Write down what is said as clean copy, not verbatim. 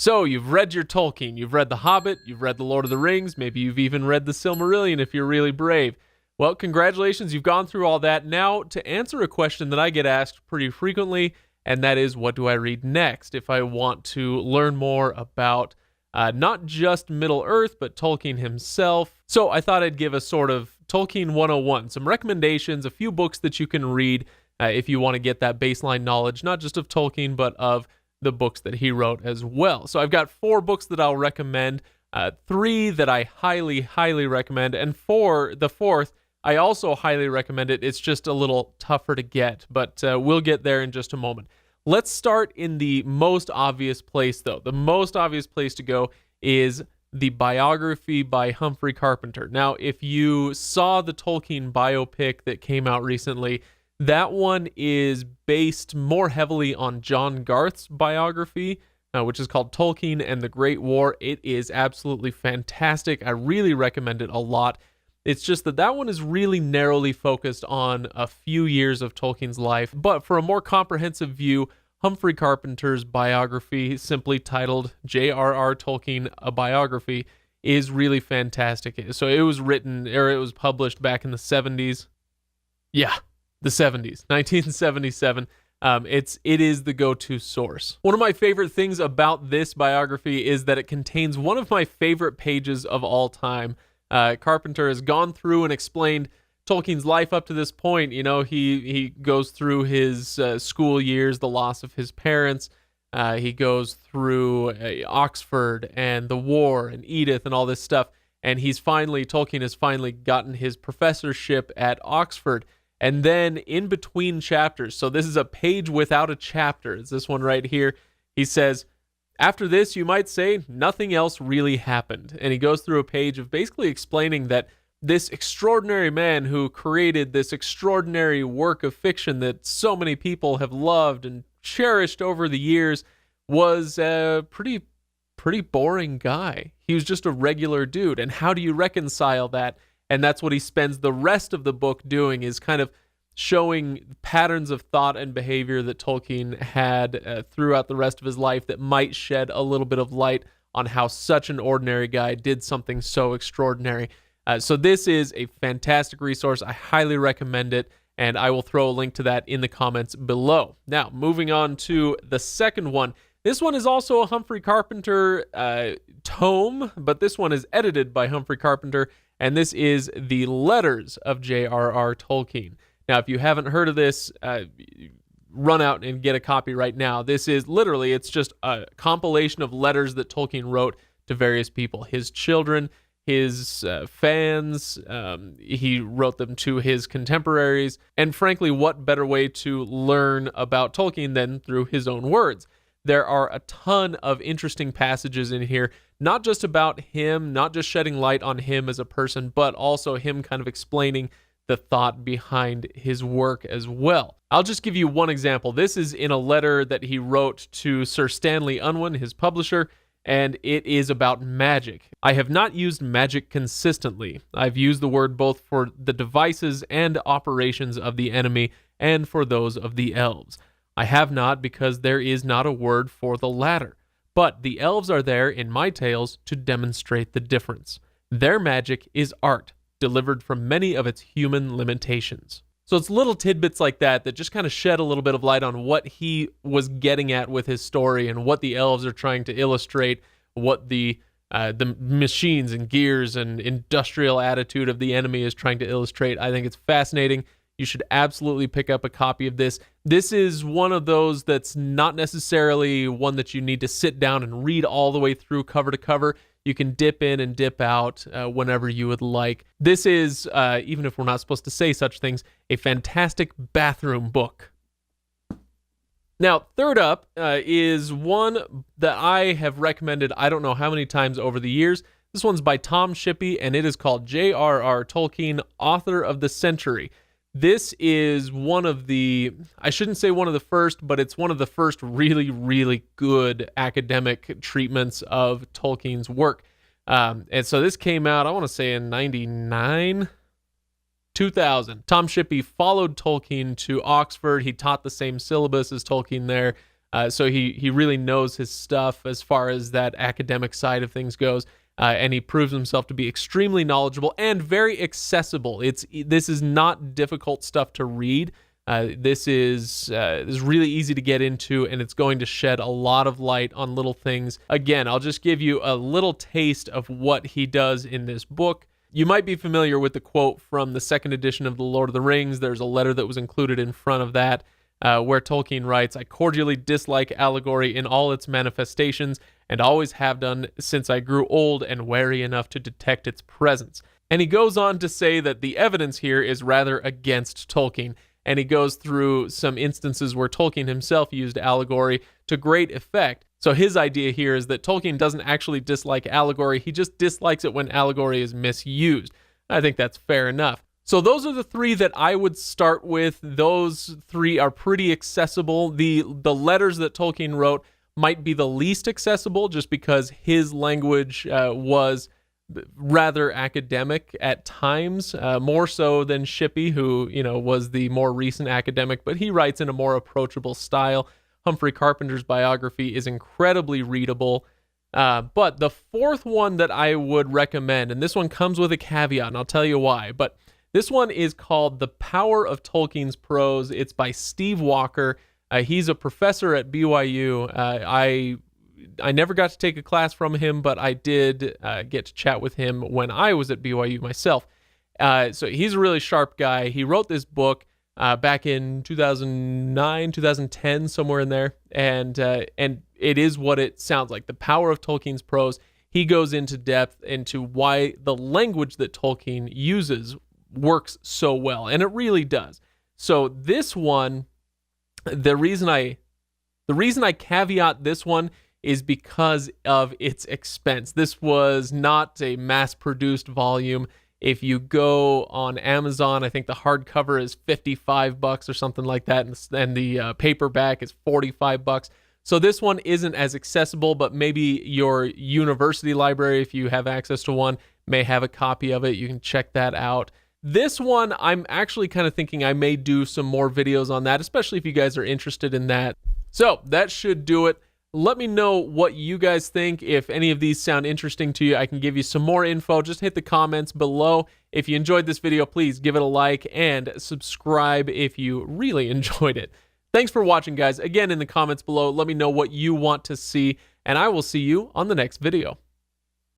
So, you've read your Tolkien, you've read The Hobbit, you've read The Lord of the Rings, maybe you've even read The Silmarillion if you're really brave. Well, congratulations, you've gone through all that. Now, to answer a question that I get asked pretty frequently, and that is, what do I read next if I want to learn more about not just Middle-earth, but Tolkien himself? So I thought I'd give a sort of Tolkien 101, some recommendations, a few books that you can read if you want to get that baseline knowledge, not just of Tolkien, but of the books that he wrote as well. So I've got 4 books that I'll recommend, 3 that I highly, highly recommend, and the fourth, I also highly recommend it. It's just a little tougher to get, but we'll get there in just a moment. Let's start in the most obvious place, though. The most obvious place to go is the biography by Humphrey Carpenter. Now, if you saw the Tolkien biopic that came out recently, that one is based more heavily on John Garth's biography, which is called Tolkien and the Great War. It is absolutely fantastic. I really recommend it a lot. It's just that one is really narrowly focused on a few years of Tolkien's life. But for a more comprehensive view, Humphrey Carpenter's biography, simply titled J.R.R. Tolkien, A Biography, is really fantastic. So it was published back in the 70s. Yeah, the 70s, 1977. It is the go-to source. One of my favorite things about this biography is that it contains one of my favorite pages of all time. Carpenter has gone through and explained Tolkien's life up to this point. You know, he goes through his school years, the loss of his parents. He goes through Oxford and the war and Edith and all this stuff. And Tolkien has finally gotten his professorship at Oxford. And then in between chapters, so this is a page without a chapter. It's this one right here. He says, after this, you might say, nothing else really happened. And he goes through a page of basically explaining that this extraordinary man who created this extraordinary work of fiction that so many people have loved and cherished over the years was a pretty boring guy. He was just a regular dude. And how do you reconcile that? And that's what he spends the rest of the book doing, is kind of showing patterns of thought and behavior that Tolkien had throughout the rest of his life that might shed a little bit of light on how such an ordinary guy did something so extraordinary. So this is a fantastic resource. I highly recommend it, and I will throw a link to that in the comments below. Now, moving on to the second one. This one is also a Humphrey Carpenter tome, but this one is edited by Humphrey Carpenter, and this is The Letters of J.R.R. Tolkien. Now, if you haven't heard of this, run out and get a copy right now. This is literally, it's just a compilation of letters that Tolkien wrote to various people, his children, his fans. He wrote them to his contemporaries. And frankly, what better way to learn about Tolkien than through his own words? There are a ton of interesting passages in here, not just about him, not just shedding light on him as a person, but also him kind of explaining the thought behind his work as well. I'll just give you one example. This is in a letter that he wrote to Sir Stanley Unwin, his publisher, and it is about magic. I have not used magic consistently. I've used the word both for the devices and operations of the enemy and for those of the elves. I have not because there is not a word for the latter. But the elves are there in my tales to demonstrate the difference. Their magic is art, delivered from many of its human limitations. So it's little tidbits like that that just kind of shed a little bit of light on what he was getting at with his story and what the elves are trying to illustrate, what the machines and gears and industrial attitude of the enemy is trying to illustrate. I think it's fascinating. You should absolutely pick up a copy of this. This is one of those that's not necessarily one that you need to sit down and read all the way through cover to cover. You can dip in and dip out whenever you would like. This is, even if we're not supposed to say such things, a fantastic bathroom book. Now, third up is one that I have recommended I don't know how many times over the years. This one's by Tom Shippey, and it is called J.R.R. Tolkien, Author of the Century. This is one of the, I shouldn't say one of the first, but it's one of the first really, really good academic treatments of Tolkien's work. And so this came out, I want to say in 99, 2000. Tom Shippey followed Tolkien to Oxford. He taught the same syllabus as Tolkien there. So he really knows his stuff as far as that academic side of things goes. And he proves himself to be extremely knowledgeable and very accessible. This is not difficult stuff to read. This is really easy to get into, and it's going to shed a lot of light on little things. Again, I'll just give you a little taste of what he does in this book. You might be familiar with the quote from the second edition of The Lord of the Rings. There's a letter that was included in front of that, where Tolkien writes, "I cordially dislike allegory in all its manifestations, and always have done since I grew old and wary enough to detect its presence." And he goes on to say that the evidence here is rather against Tolkien, and he goes through some instances where Tolkien himself used allegory to great effect. So his idea here is that Tolkien doesn't actually dislike allegory, he just dislikes it when allegory is misused. I think that's fair enough. So those are the three that I would start with. Those three are pretty accessible. The letters that Tolkien wrote might be the least accessible just because his language was rather academic at times, more so than Shippey, who, was the more recent academic, but he writes in a more approachable style. Humphrey Carpenter's biography is incredibly readable. But the fourth one that I would recommend, and this one comes with a caveat, and I'll tell you why, but this one is called The Power of Tolkien's Prose. It's by Steve Walker. He's a professor at BYU. I never got to take a class from him, but I did get to chat with him when I was at BYU myself. So he's a really sharp guy. He wrote this book back in 2009, 2010, somewhere in there, and it is what it sounds like. The Power of Tolkien's Prose. He goes into depth into why the language that Tolkien uses works so well, and it really does. So this one, the reason I caveat this one is because of its expense. This was not a mass-produced volume. If you go on Amazon, I think the hardcover is $55 or something like that, and the paperback is $45. So this one isn't as accessible, but maybe your university library, if you have access to one, may have a copy of it. You can check that out. This one, I'm actually kind of thinking I may do some more videos on that, especially if you guys are interested in that. So that should do it. Let me know what you guys think. If any of these sound interesting to you, I can give you some more info. Just hit the comments below. If you enjoyed this video, please give it a like and subscribe if you really enjoyed it. Thanks for watching, guys. Again, in the comments below, let me know what you want to see, and I will see you on the next video.